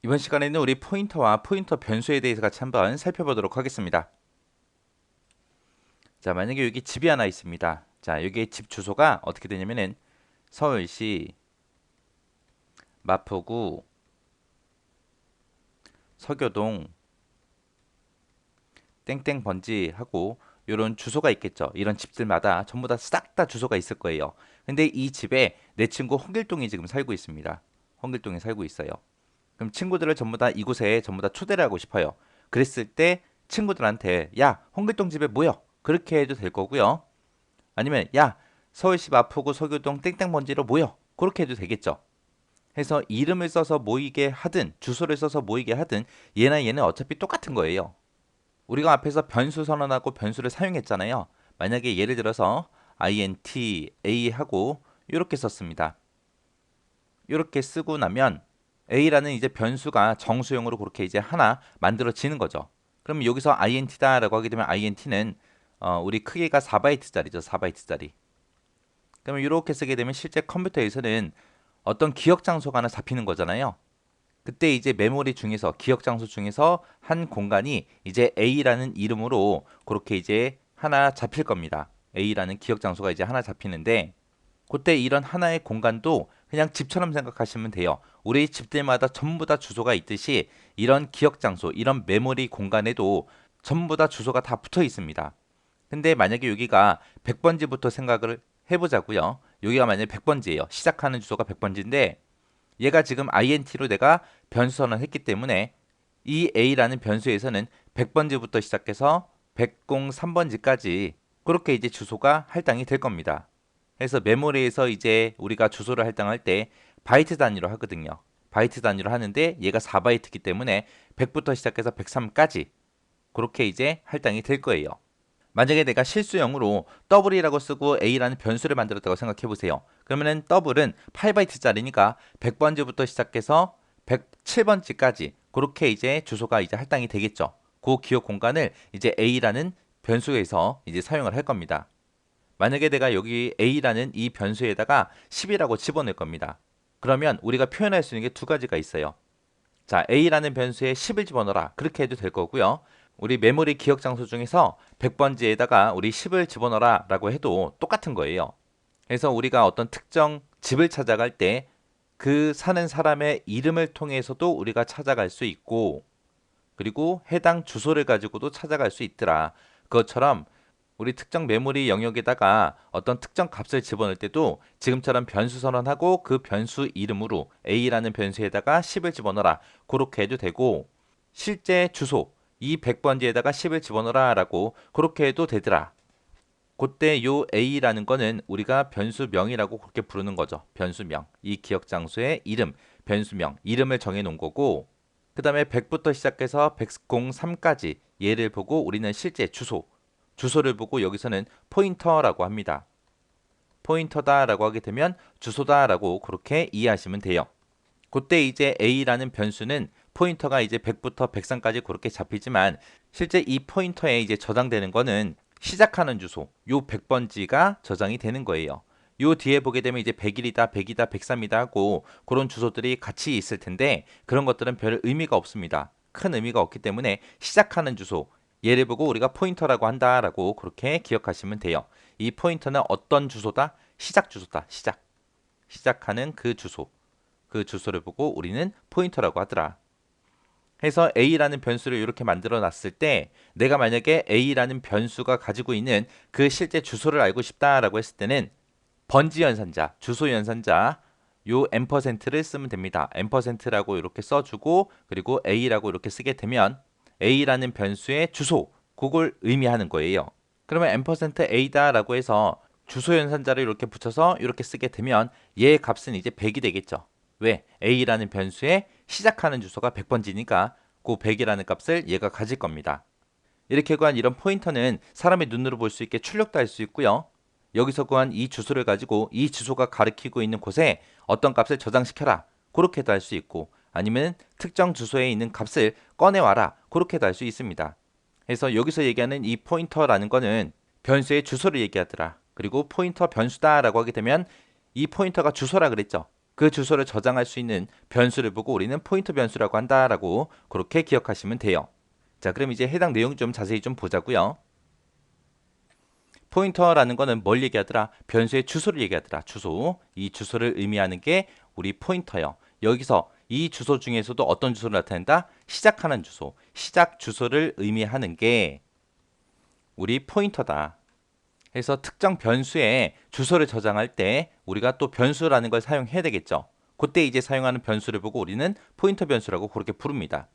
이번 시간에는 우리 포인터와 포인터 변수에 대해서 같이 한번 살펴보도록 하겠습니다. 자, 만약에 여기 집이 하나 있습니다. 자, 여기에 집 주소가 어떻게 되냐면은 서울시 마포구 서교동 땡땡 번지 하고 요런 주소가 있겠죠. 이런 집들마다 전부 다 싹 다 주소가 있을 거예요. 근데 이 집에 내 친구 홍길동이 지금 살고 있습니다. 홍길동이 살고 있어요. 그럼 친구들을 전부 다 이곳에 전부 다 초대를 하고 싶어요. 그랬을 때 친구들한테 야, 홍길동 집에 모여. 그렇게 해도 될 거고요. 아니면 야, 서울시 마포구 서교동 땡땡번지로 모여. 그렇게 해도 되겠죠. 해서 이름을 써서 모이게 하든 주소를 써서 모이게 하든 얘나 얘는 어차피 똑같은 거예요. 우리가 앞에서 변수 선언하고 변수를 사용했잖아요. 만약에 예를 들어서 int a 하고 이렇게 썼습니다. 이렇게 쓰고 나면 a라는 이제 변수가 정수형으로 그렇게 이제 하나 만들어지는 거죠. 그럼 여기서 int다라고 하게 되면 int는 우리 크기가 4바이트짜리죠. 4바이트짜리. 그러면 이렇게 쓰게 되면 실제 컴퓨터에서는 어떤 기억 장소가 하나 잡히는 거잖아요. 그때 이제 메모리 중에서 기억 장소 중에서 한 공간이 이제 A라는 이름으로 그렇게 이제 하나 잡힐 겁니다. A라는 기억 장소가 이제 하나 잡히는데 그때 이런 하나의 공간도 그냥 집처럼 생각하시면 돼요. 우리 집들마다 전부 다 주소가 있듯이 이런 기억 장소, 이런 메모리 공간에도 전부 다 주소가 다 붙어 있습니다. 근데 만약에 여기가 100번지부터 생각을 해보자고요. 여기가 만약에 100번지예요. 시작하는 주소가 100번지인데 얘가 지금 int로 내가 변수 선언했기 때문에 이 a라는 변수에서는 100번지부터 시작해서 103번지까지 그렇게 이제 주소가 할당이 될 겁니다. 그래서 메모리에서 이제 우리가 주소를 할당할 때 바이트 단위로 하거든요. 바이트 단위로 하는데 얘가 4바이트이기 때문에 100부터 시작해서 103까지 그렇게 이제 할당이 될 거예요. 만약에 내가 실수형으로 더블이라고 쓰고 a라는 변수를 만들었다고 생각해 보세요. 그러면은 더블은 8바이트짜리니까 100번지부터 시작해서 107번지까지 그렇게 이제 주소가 이제 할당이 되겠죠. 그 기억 공간을 이제 a라는 변수에서 이제 사용을 할 겁니다. 만약에 내가 여기 a라는 이 변수에다가 10이라고 집어넣을 겁니다. 그러면 우리가 표현할 수 있는 게 두 가지가 있어요. 자, a라는 변수에 10을 집어넣어라. 그렇게 해도 될 거고요. 우리 메모리 기억 장소 중에서 100번지에다가 우리 10을 집어넣어라 라고 해도 똑같은 거예요. 그래서 우리가 어떤 특정 집을 찾아갈 때 그 사는 사람의 이름을 통해서도 우리가 찾아갈 수 있고 그리고 해당 주소를 가지고도 찾아갈 수 있더라. 그것처럼 우리 특정 메모리 영역에다가 어떤 특정 값을 집어넣을 때도 지금처럼 변수 선언하고 그 변수 이름으로 a라는 변수에다가 10을 집어넣어라. 그렇게 해도 되고 실제 주소 이 100번지에다가 10을 집어넣어라 라고 그렇게 해도 되더라. 그때 요 a라는 거는 우리가 변수명이라고 그렇게 부르는 거죠. 변수명. 이 기억 장소의 이름, 변수명, 이름을 정해 놓은 거고 그 다음에 100부터 시작해서 103까지 얘를 보고 우리는 실제 주소, 주소를 보고 여기서는 포인터라고 합니다. 포인터다라고 하게 되면 주소다라고 그렇게 이해하시면 돼요. 그때 이제 a라는 변수는 포인터가 이제 100부터 103까지 그렇게 잡히지만 실제 이 포인터에 이제 저장되는 거는 시작하는 주소, 요 100번지가 저장이 되는 거예요. 요 뒤에 보게 되면 이제 100일이다, 100이다, 103이다 하고 그런 주소들이 같이 있을 텐데 그런 것들은 별 의미가 없습니다. 큰 의미가 없기 때문에 시작하는 주소, 얘를 보고 우리가 포인터라고 한다라고 그렇게 기억하시면 돼요. 이 포인터는 어떤 주소다? 시작 주소다. 시작. 시작하는 그 주소. 그 주소를 보고 우리는 포인터라고 하더라. 해서 a라는 변수를 이렇게 만들어 놨을 때 내가 만약에 a라는 변수가 가지고 있는 그 실제 주소를 알고 싶다라고 했을 때는 번지 연산자, 주소 연산자 요 앰퍼센트를 쓰면 됩니다. 앰퍼센트라고 이렇게 써주고 그리고 a라고 이렇게 쓰게 되면 a라는 변수의 주소 그걸 의미하는 거예요. 그러면 앰퍼센트 a다라고 해서 주소 연산자를 이렇게 붙여서 이렇게 쓰게 되면 얘의 값은 이제 100이 되겠죠. 왜? a라는 변수의 시작하는 주소가 100번지니까 그 100이라는 값을 얘가 가질 겁니다. 이렇게 구한 이런 포인터는 사람의 눈으로 볼 수 있게 출력도 할 수 있고요. 여기서 구한 이 주소를 가지고 이 주소가 가리키고 있는 곳에 어떤 값을 저장시켜라. 그렇게도 할 수 있고 아니면 특정 주소에 있는 값을 꺼내와라. 그렇게도 할 수 있습니다. 그래서 여기서 얘기하는 이 포인터라는 거는 변수의 주소를 얘기하더라. 그리고 포인터 변수다라고 하게 되면 이 포인터가 주소라 그랬죠. 그 주소를 저장할 수 있는 변수를 보고 우리는 포인터 변수라고 한다라고 그렇게 기억하시면 돼요. 자, 그럼 이제 해당 내용 좀 자세히 좀 보자고요. 포인터라는 거는 뭘 얘기하더라? 변수의 주소를 얘기하더라. 주소. 이 주소를 의미하는 게 우리 포인터요. 여기서 이 주소 중에서도 어떤 주소를 나타낸다? 시작하는 주소. 시작 주소를 의미하는 게 우리 포인터다. 그래서 특정 변수에 주소를 저장할 때 우리가 또 변수라는 걸 사용해야 되겠죠. 그때 이제 사용하는 변수를 보고 우리는 포인터 변수라고 그렇게 부릅니다.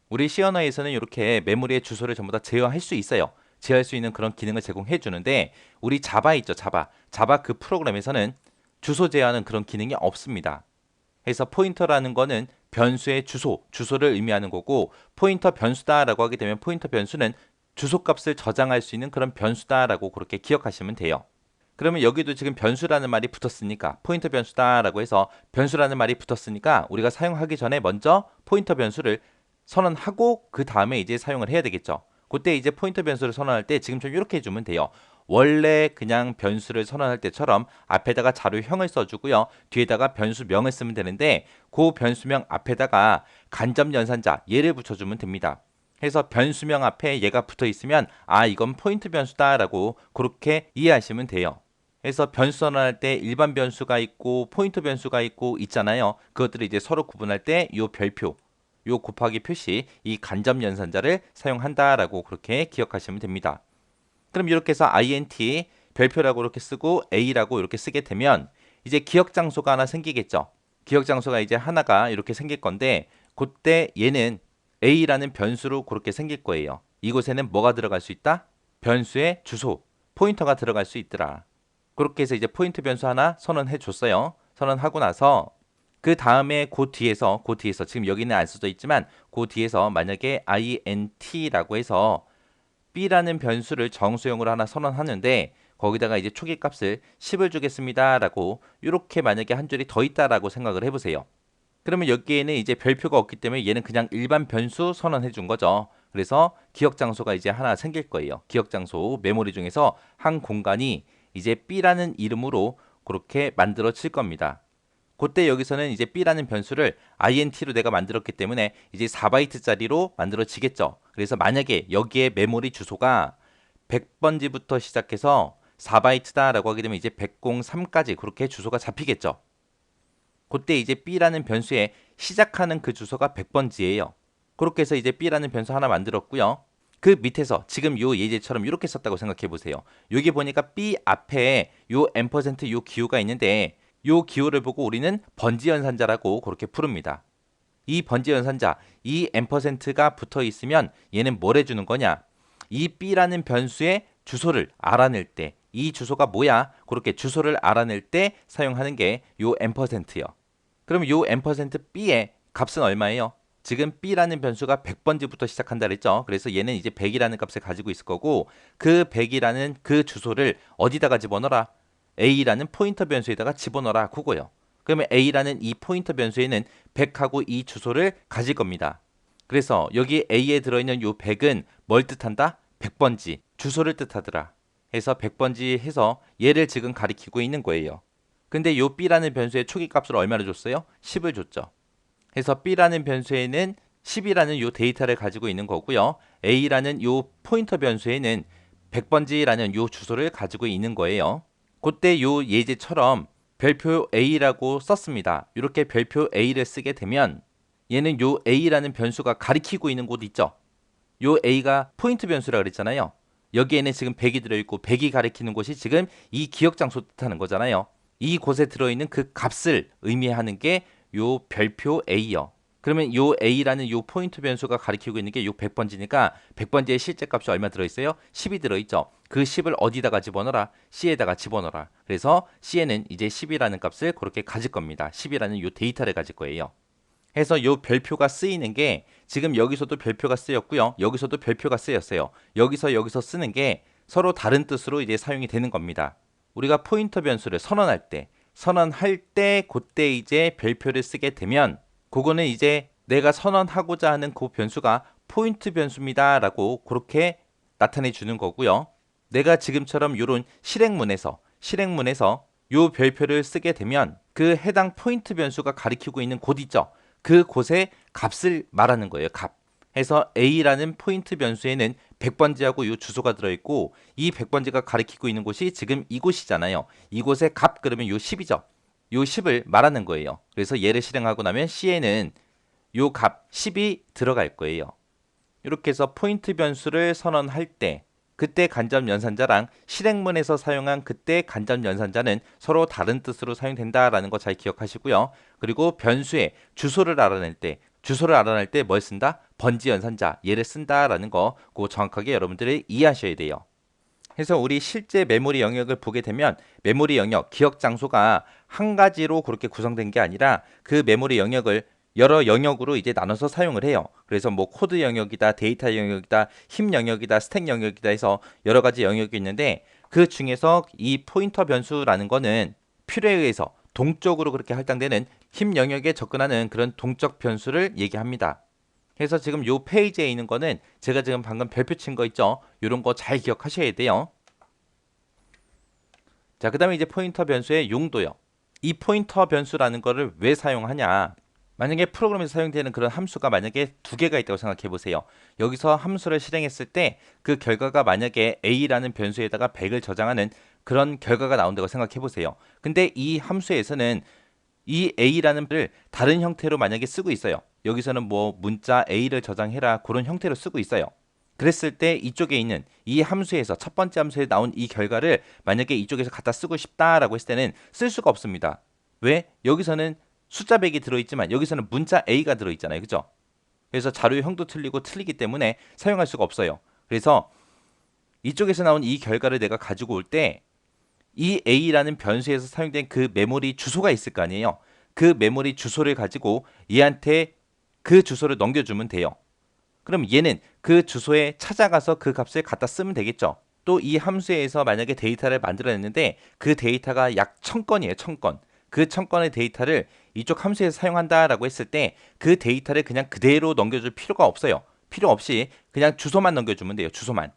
우리 C 언어에서는 이렇게 메모리의 주소를 전부 다 제어할 수 있어요. 제어할 수 있는 그런 기능을 제공해 주는데 우리 자바 있죠, 자바. 자바 그 프로그램에서는 주소 제어하는 그런 기능이 없습니다. 그래서 포인터라는 거는 변수의 주소를 의미하는 거고 포인터 변수다라고 하게 되면 포인터 변수는 주소값을 저장할 수 있는 그런 변수다라고 그렇게 기억하시면 돼요. 그러면 여기도 지금 변수라는 말이 붙었으니까 포인터 변수다라고 해서 변수라는 말이 붙었으니까 우리가 사용하기 전에 먼저 포인터 변수를 선언하고 그 다음에 이제 사용을 해야 되겠죠. 그때 이제 포인터 변수를 선언할 때 지금처럼 이렇게 해주면 돼요. 원래 그냥 변수를 선언할 때처럼 앞에다가 자료형을 써주고요. 뒤에다가 변수명을 쓰면 되는데 그 변수명 앞에다가 간접 연산자 얘를 붙여주면 됩니다. 그래서 변수명 앞에 얘가 붙어 있으면 아 이건 포인트 변수다라고 그렇게 이해하시면 돼요. 그래서 변수 선언할 때 일반 변수가 있고 포인트 변수가 있고 있잖아요. 그것들을 이제 서로 구분할 때 이 별표 요 곱하기 표시 이 간접 연산자를 사용한다라고 그렇게 기억하시면 됩니다. 그럼 이렇게 해서 int 별표라고 이렇게 쓰고 a라고 이렇게 쓰게 되면 이제 기억 장소가 하나 생기겠죠. 기억 장소가 이제 하나가 이렇게 생길 건데 그때 얘는 a라는 변수로 그렇게 생길 거예요. 이곳에는 뭐가 들어갈 수 있다? 변수의 주소, 포인터가 들어갈 수 있더라. 그렇게 해서 이제 포인트 변수 하나 선언해 줬어요. 선언하고 나서 그 다음에 그 뒤에서 지금 여기는 안 써져 있지만 그 뒤에서 만약에 int라고 해서 b라는 변수를 정수형으로 하나 선언하는데 거기다가 이제 초기 값을 10을 주겠습니다라고 이렇게 만약에 한 줄이 더 있다라고 생각을 해보세요. 그러면 여기에는 이제 별표가 없기 때문에 얘는 그냥 일반 변수 선언해 준 거죠. 그래서 기억 장소가 이제 하나 생길 거예요. 기억 장소 메모리 중에서 한 공간이 이제 b라는 이름으로 그렇게 만들어질 겁니다. 그때 여기서는 이제 b라는 변수를 int로 내가 만들었기 때문에 이제 4바이트짜리로 만들어지겠죠. 그래서 만약에 여기에 메모리 주소가 100번지부터 시작해서 4바이트다라고 하게 되면 이제 103까지 그렇게 주소가 잡히겠죠. 그때 이제 b라는 변수에 시작하는 그 주소가 100번지예요. 그렇게 해서 이제 b라는 변수 하나 만들었고요. 그 밑에서 지금 요 예제처럼 이렇게 썼다고 생각해 보세요. 여기 보니까 b 앞에 요 앰퍼센트 요 기호가 있는데 요 기호를 보고 우리는 번지 연산자라고 그렇게 부릅니다. 이 번지 연산자, 이 앰퍼센트가 붙어 있으면 얘는 뭘 해주는 거냐? 이 b라는 변수의 주소를 알아낼 때, 이 주소가 뭐야? 그렇게 주소를 알아낼 때 사용하는 게 요 앰퍼센트요. 그럼 요 앰퍼센트 b의 값은 얼마예요? 지금 b라는 변수가 100번지부터 시작한다 그랬죠. 그래서 얘는 이제 100이라는 값을 가지고 있을 거고 그 100이라는 그 주소를 어디다가 집어넣어라? a라는 포인터 변수에다가 집어넣어라 그거요. 그러면 a라는 이 포인터 변수에는 100하고 이 주소를 가질 겁니다. 그래서 여기 a에 들어있는 요 100은 뭘 뜻한다? 100번지 주소를 뜻하더라. 해서 100번지 해서 얘를 지금 가리키고 있는 거예요. 근데 요 b라는 변수의 초기 값을 얼마를 줬어요? 10을 줬죠. 해서 b라는 변수에는 10이라는 요 데이터를 가지고 있는 거고요. a라는 요 포인터 변수에는 100번지라는 요 주소를 가지고 있는 거예요. 그때 요 예제처럼 별표 a라고 썼습니다. 이렇게 별표 a를 쓰게 되면 얘는 요 a라는 변수가 가리키고 있는 곳 있죠. 요 a가 포인트 변수라 그랬잖아요. 여기에는 지금 100이 들어있고 100이 가리키는 곳이 지금 이 기억 장소 뜻하는 거잖아요. 이 곳에 들어있는 그 값을 의미하는 게 요 별표 a요. 그러면 요 a라는 요 포인트 변수가 가리키고 있는 게 요 100번지니까 100번지의 실제 값이 얼마 들어있어요? 10이 들어있죠. 그 10을 어디다가 집어넣어라? C에다가 집어넣어라. 그래서 C에는 이제 10이라는 값을 그렇게 가질 겁니다. 10이라는 요 데이터를 가질 거예요. 해서 요 별표가 쓰이는 게 지금 여기서도 별표가 쓰였고요. 여기서도 별표가 쓰였어요. 여기서 쓰는 게 서로 다른 뜻으로 이제 사용이 되는 겁니다. 우리가 포인터 변수를 선언할 때 그때 이제 별표를 쓰게 되면 그거는 이제 내가 선언하고자 하는 그 변수가 포인트 변수입니다라고 그렇게 나타내 주는 거고요. 내가 지금처럼 이런 실행문에서 요 별표를 쓰게 되면 그 해당 포인트 변수가 가리키고 있는 곳 있죠. 그 곳의 값을 말하는 거예요. 값. 해서 A라는 포인트 변수에는 100번지하고 이 주소가 들어있고 이 100번지가 가리키고 있는 곳이 지금 이곳이잖아요. 이곳의 값 그러면 요 10이죠. 요 10을 말하는 거예요. 그래서 얘를 실행하고 나면 C에는 요 값 10이 들어갈 거예요. 이렇게 해서 포인트 변수를 선언할 때 그때 간접 연산자랑 실행문에서 사용한 그때 간접 연산자는 서로 다른 뜻으로 사용된다라는 거 잘 기억하시고요. 그리고 변수의 주소를 알아낼 때 뭘 쓴다? 번지 연산자 얘를 쓴다라는 거 그거 정확하게 여러분들이 이해하셔야 돼요. 그래서 우리 실제 메모리 영역을 보게 되면 메모리 영역, 기억 장소가 한 가지로 그렇게 구성된 게 아니라 그 메모리 영역을 여러 영역으로 이제 나눠서 사용을 해요. 그래서 뭐 코드 영역이다, 데이터 영역이다, 힘 영역이다, 스택 영역이다 해서 여러 가지 영역이 있는데 그 중에서 이 포인터 변수라는 거는 필요에 의해서 동적으로 그렇게 할당되는 힘 영역에 접근하는 그런 동적 변수를 얘기합니다. 그래서 지금 요 페이지에 있는 거는 제가 지금 방금 별표 친 거 있죠? 요런 거 잘 기억하셔야 돼요. 자, 그 다음에 이제 포인터 변수의 용도요. 이 포인터 변수라는 거를 왜 사용하냐? 만약에 프로그램에서 사용되는 그런 함수가 만약에 두 개가 있다고 생각해 보세요. 여기서 함수를 실행했을 때 그 결과가 만약에 A라는 변수에다가 100을 저장하는 그런 결과가 나온다고 생각해 보세요. 근데 이 함수에서는 이 A라는 를 다른 형태로 만약에 쓰고 있어요. 여기서는 뭐 문자 A를 저장해라 그런 형태로 쓰고 있어요. 그랬을 때 이쪽에 있는 이 함수에서 첫 번째 함수에 나온 이 결과를 만약에 이쪽에서 갖다 쓰고 싶다라고 했을 때는 쓸 수가 없습니다. 왜? 여기서는 숫자 100이 들어있지만 여기서는 문자 A가 들어있잖아요. 그죠? 그래서 자료의 형도 틀리고 틀리기 때문에 사용할 수가 없어요. 그래서 이쪽에서 나온 이 결과를 내가 가지고 올 때 이 A라는 변수에서 사용된 그 메모리 주소가 있을 거 아니에요. 그 메모리 주소를 가지고 얘한테 그 주소를 넘겨주면 돼요. 그럼 얘는 그 주소에 찾아가서 그 값을 갖다 쓰면 되겠죠. 또 이 함수에서 만약에 데이터를 만들어냈는데 그 데이터가 약 1000건이에요. 1000건. 그 1000건의 데이터를 이쪽 함수에서 사용한다라고 했을 때 그 데이터를 그냥 그대로 넘겨줄 필요가 없어요. 필요 없이 그냥 주소만 넘겨주면 돼요. 주소만.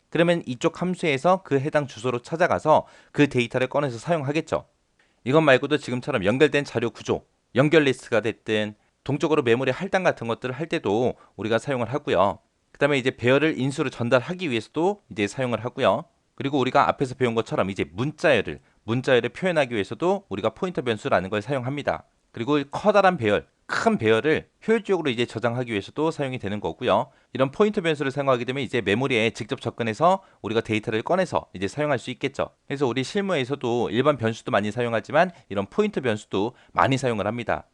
그러면 이쪽 함수에서 그 해당 주소로 찾아가서 그 데이터를 꺼내서 사용하겠죠. 이것 말고도 지금처럼 연결된 자료 구조, 연결 리스트가 됐든 동적으로 메모리 할당 같은 것들을 할 때도 우리가 사용을 하고요. 그 다음에 이제 배열을 인수로 전달하기 위해서도 이제 사용을 하고요. 그리고 우리가 앞에서 배운 것처럼 이제 문자열을 표현하기 위해서도 우리가 포인터 변수라는 걸 사용합니다. 그리고 커다란 배열, 큰 배열을 효율적으로 이제 저장하기 위해서도 사용이 되는 거고요. 이런 포인터 변수를 사용하게 되면 이제 메모리에 직접 접근해서 우리가 데이터를 꺼내서 이제 사용할 수 있겠죠. 그래서 우리 실무에서도 일반 변수도 많이 사용하지만 이런 포인터 변수도 많이 사용을 합니다.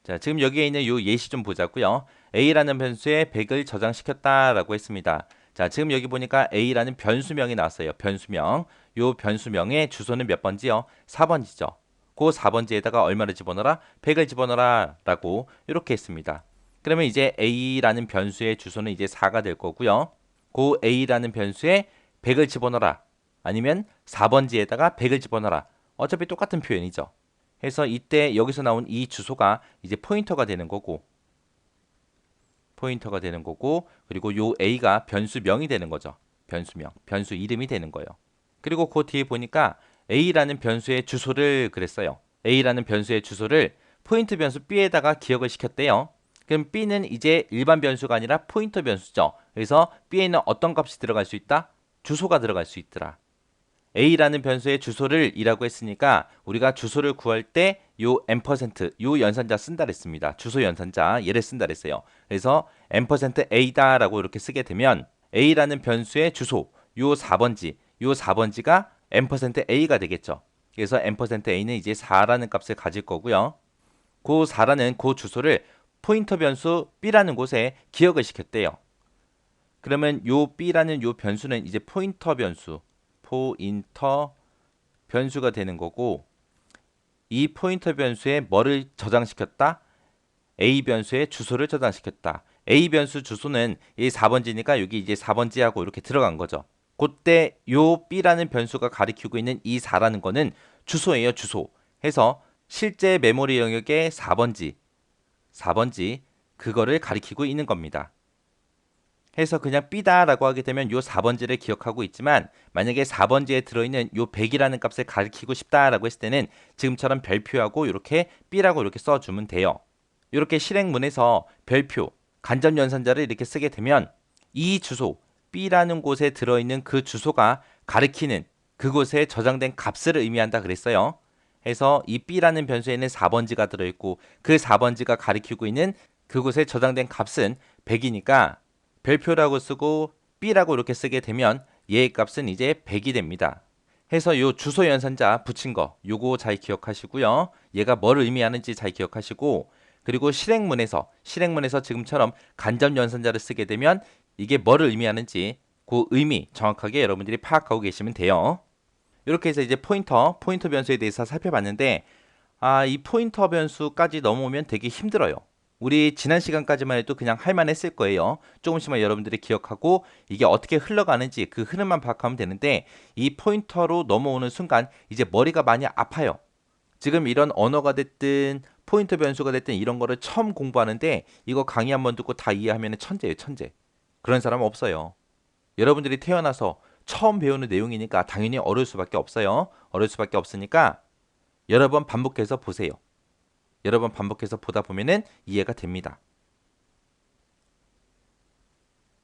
자, 지금 여기에 있는 요 예시 좀 보자고요. A라는 변수에 100을 저장시켰다라고 했습니다. 자, 지금 여기 보니까 A라는 변수명이 나왔어요. 변수명. 요 변수명의 주소는 몇 번지요? 4번지죠. 그 4번지에다가 얼마를 집어넣어라? 100을 집어넣어라 라고 이렇게 했습니다. 그러면 이제 A라는 변수의 주소는 이제 4가 될 거고요. 그 A라는 변수에 100을 집어넣어라. 아니면 4번지에다가 100을 집어넣어라. 어차피 똑같은 표현이죠. 해서 이때 여기서 나온 이 주소가 이제 포인터가 되는 거고 그리고 요 A가 변수명이 되는 거죠. 변수명, 변수 이름이 되는 거예요. 그리고 그 뒤에 보니까 A라는 변수의 주소를 그랬어요. A라는 변수의 주소를 포인트 변수 B에다가 기억을 시켰대요. 그럼 B는 이제 일반 변수가 아니라 포인터 변수죠. 그래서 B에는 어떤 값이 들어갈 수 있다? 주소가 들어갈 수 있더라. A라는 변수의 주소를 이라고 했으니까 우리가 주소를 구할 때 요 %, 요 연산자 쓴다 그랬습니다. 주소 연산자 얘를 쓴다 그랬어요. 그래서 %A다라고 이렇게 쓰게 되면 A라는 변수의 주소 요 4번지가 %A가 되겠죠. 그래서 %A는 이제 4라는 값을 가질 거고요. 그 4라는 그 주소를 포인터 변수 B라는 곳에 기억을 시켰대요. 그러면 요 B라는 요 변수는 이제 포인터 변수가 되는 거고 이 포인터 변수에 뭐를 저장시켰다? A 변수의 주소를 저장시켰다. A 변수 주소는 이 4번지니까 여기 이제 4번지하고 이렇게 들어간 거죠. 그때 요 B라는 변수가 가리키고 있는 이 4라는 거는 주소예요, 주소. 해서 실제 메모리 영역의 4번지 그거를 가리키고 있는 겁니다. 해서 그냥 B다라고 하게 되면 요 4번지를 기억하고 있지만 만약에 4번지에 들어있는 요 100이라는 값을 가리키고 싶다라고 했을 때는 지금처럼 별표하고 이렇게 B라고 이렇게 써주면 돼요. 이렇게 실행문에서 별표, 간접연산자를 이렇게 쓰게 되면 이 주소, B라는 곳에 들어있는 그 주소가 가리키는 그곳에 저장된 값을 의미한다 그랬어요. 해서 이 B라는 변수에는 4번지가 들어있고 그 4번지가 가리키고 있는 그곳에 저장된 값은 100이니까 별표라고 쓰고 B라고 이렇게 쓰게 되면 얘의 값은 이제 100이 됩니다. 해서 요 주소 연산자 붙인 거 요거 잘 기억하시고요. 얘가 뭘 의미하는지 잘 기억하시고 그리고 실행문에서 지금처럼 간접 연산자를 쓰게 되면 이게 뭐를 의미하는지 그 의미 정확하게 여러분들이 파악하고 계시면 돼요. 이렇게 해서 이제 포인터 변수에 대해서 살펴봤는데 이 포인터 변수까지 넘어오면 되게 힘들어요. 우리 지난 시간까지만 해도 그냥 할만했을 거예요. 조금씩만 여러분들이 기억하고 이게 어떻게 흘러가는지 그 흐름만 파악하면 되는데 이 포인터로 넘어오는 순간 이제 머리가 많이 아파요. 지금 이런 언어가 됐든 포인터 변수가 됐든 이런 거를 처음 공부하는데 이거 강의 한번 듣고 다 이해하면 천재예요, 천재. 그런 사람은 없어요. 여러분들이 태어나서 처음 배우는 내용이니까 당연히 어려울 수밖에 없어요. 어려울 수밖에 없으니까 여러 번 반복해서 보세요. 여러 번 반복해서 보다 보면은 이해가 됩니다.